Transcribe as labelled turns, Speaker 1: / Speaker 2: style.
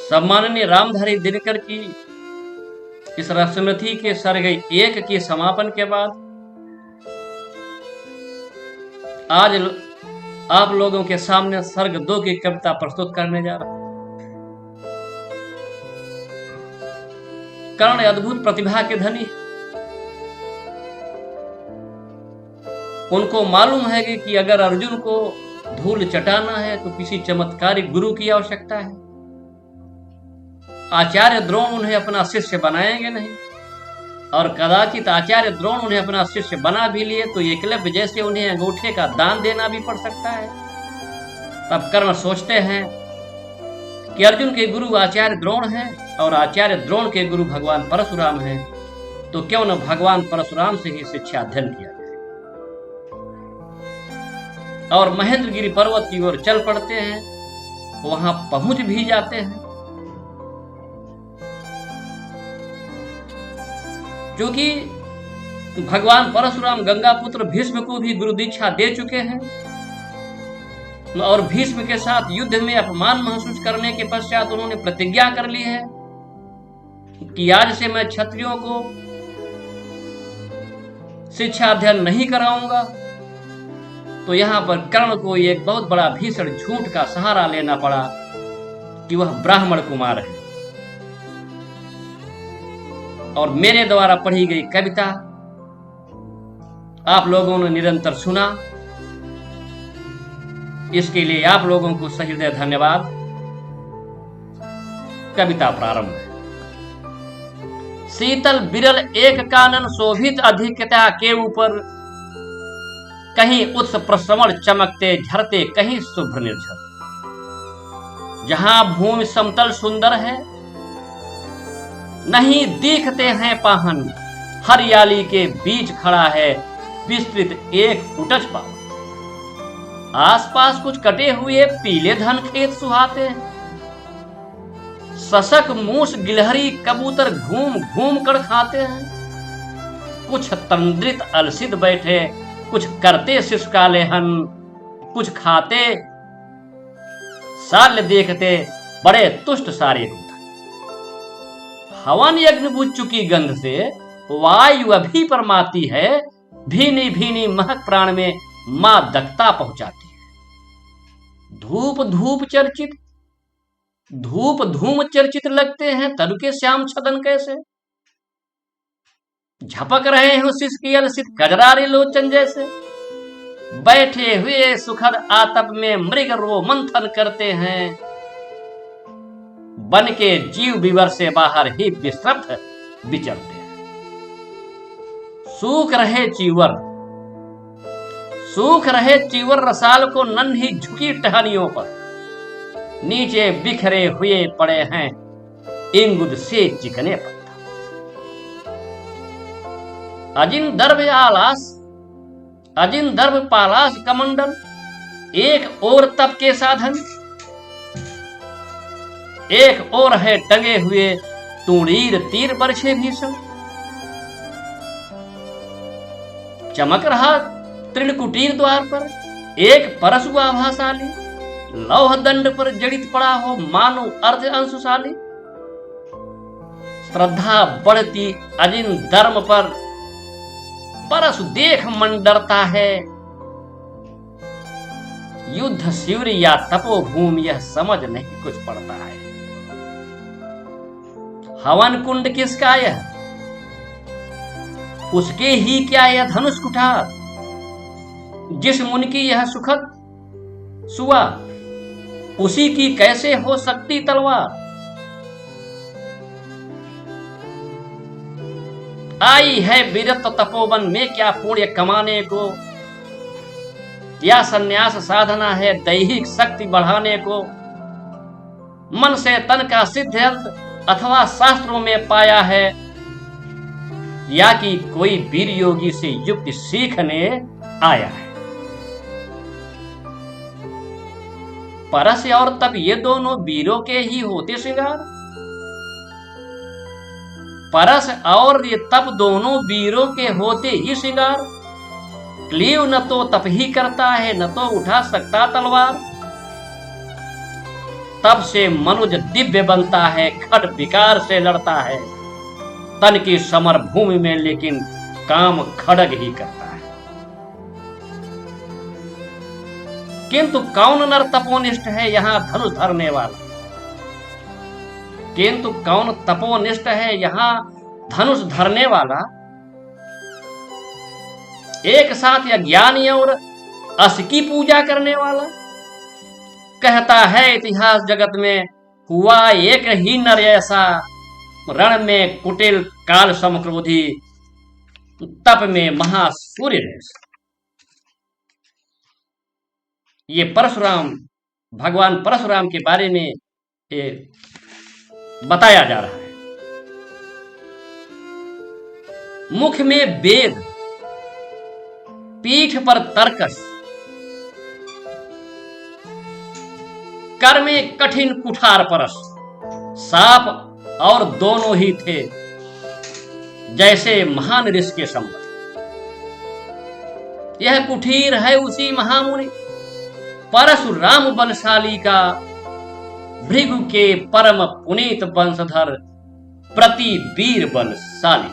Speaker 1: सम्माननीय रामधारी दिनकर की इस रसमथी के सर्ग 1 के समापन के बाद आज आप लोगों के सामने सर्ग 2 की कविता प्रस्तुत करने जा रहा हूं। कर्ण अद्भुत प्रतिभा के धनी, उनको मालूम है कि अगर अर्जुन को धूल चटाना है तो किसी चमत्कारिक गुरु की आवश्यकता है। आचार्य द्रोण उन्हें अपना शिष्य बनाएंगे नहीं, और कदाचित आचार्य द्रोण उन्हें अपना शिष्य बना भी लिए तो एकलव्य जैसे उन्हें अंगूठे का दान देना भी पड़ सकता है। तब कर्ण सोचते हैं कि अर्जुन के गुरु आचार्य द्रोण हैं और आचार्य द्रोण के गुरु भगवान परशुराम हैं, तो क्यों न भगवान परशुराम से ही शिक्षा अध्ययन किया जाए। और महेंद्रगिरी पर्वत की ओर चल पड़ते हैं, वहां पहुंच भी जाते हैं। क्योंकि भगवान परशुराम गंगा पुत्र भीष्म को भी गुरु दीक्षा दे चुके हैं, और भीष्म के साथ युद्ध में अपमान महसूस करने के पश्चात उन्होंने प्रतिज्ञा कर ली है कि आज से मैं क्षत्रियों को शिक्षा अध्ययन नहीं कराऊंगा। तो यहां पर कर्ण को एक बहुत बड़ा भीषण झूठ का सहारा लेना पड़ा कि वह ब्राह्मण कुमार है। और मेरे द्वारा पढ़ी गई कविता आप लोगों ने निरंतर सुना, इसके लिए आप लोगों को सहृदय धन्यवाद। कविता प्रारंभ है। शीतल बिरल एक कानन शोभित अधिकता के ऊपर, कहीं उत्स प्रश्रवण चमकते झरते कहीं शुभ्र निर्झर। जहां भूमि समतल सुंदर है, नहीं दिखते हैं पाहन, हरियाली के बीच खड़ा है विस्तृत एक उटज पावन। आसपास कुछ कटे हुए पीले धन खेत सुहाते हैं। सशक मूस गिलहरी कबूतर घूम घूम कर खाते हैं। कुछ तंद्रित अलसित बैठे, कुछ करते शिशुकालेहन, कुछ खाते साल्य देखते बड़े तुष्ट सारे रूप। हवन यज्ञ बुझ चुकी गंध से वायु अभी परमाती है, भीनी भीनी महक प्राण में मां दक्ता पहुंचाती है। धूप धूम चर्चित लगते हैं तनु के श्याम छदन कैसे। झपक रहे हैं सिसकी अलसित कजरारे लोचन जैसे। बैठे हुए सुखद आतप में मृग रो मंथन करते हैं, बन के जीव विवर से बाहर ही विश्रब्ध विचरते हैं। सूख रहे चीवर रसाल को नन्ही झुकी टहनियों पर, नीचे बिखरे हुए पड़े हैं इंगुद से चिकने पत्थर। अजिन दर्भ पालास कमंडल, एक और तप के साधन, एक और है टंगे हुए तूणीर तीर बरछे भीषण। चमक रहा त्रिकुटीर द्वार पर एक परशु आभाशाली, लौह दंड पर जड़ित पड़ा हो मानो अर्ध अंशशाली। श्रद्धा बढ़ती अजिन धर्म पर, परशु देख मन डरता है। युद्ध शिविर या तपोभूमि यह समझ नहीं कुछ पड़ता है। हवन कुंड किसका यह, उसके ही क्या यह धनुष कुठार। जिस मुनि की यह सुखद सुआ, उसी की कैसे हो सकती तलवार। आई है विरत तपोवन में क्या पुण्य कमाने को, या सन्यास साधना है दैहिक शक्ति बढ़ाने को। मन से तन का सिद्ध अर्थ अथवा शास्त्रों में पाया है, या कि कोई वीर योगी से युक्ति सीखने आया है। परस और तप ये दोनों वीरों के ही होते श्रृंगार। परस और ये तप दोनों वीरों के होते ही श्रृंगार। क्लीव न तो तप ही करता है, न तो उठा सकता तलवार। तब से मनुज दिव्य बनता है, खड विकार से लड़ता है। तन की समर भूमि में लेकिन काम खड़ग ही करता है। किंतु कौन नर तपोनिष्ठ है यहां धनुष धरने वाला? किंतु कौन तपोनिष्ठ है यहां धनुष धरने वाला? एक साथ अज्ञानी और अस की पूजा करने वाला। कहता है इतिहास जगत में हुआ एक ही नर ऐसा, रण में कुटिल काल समक्रोधी, तप में महासूर्य जैसा। ये परशुराम, भगवान परशुराम के बारे में ये बताया जा रहा है। मुख में वेद, पीठ पर तर्कस, कर में कठिन कुठार परस। सांप और दोनों ही थे जैसे महान ऋषि के संबंध। यह कुठीर है उसी महामुनि परशुराम बलशाली का, भृगु के परम पुनीत वंशधर प्रति वीर बलशाली।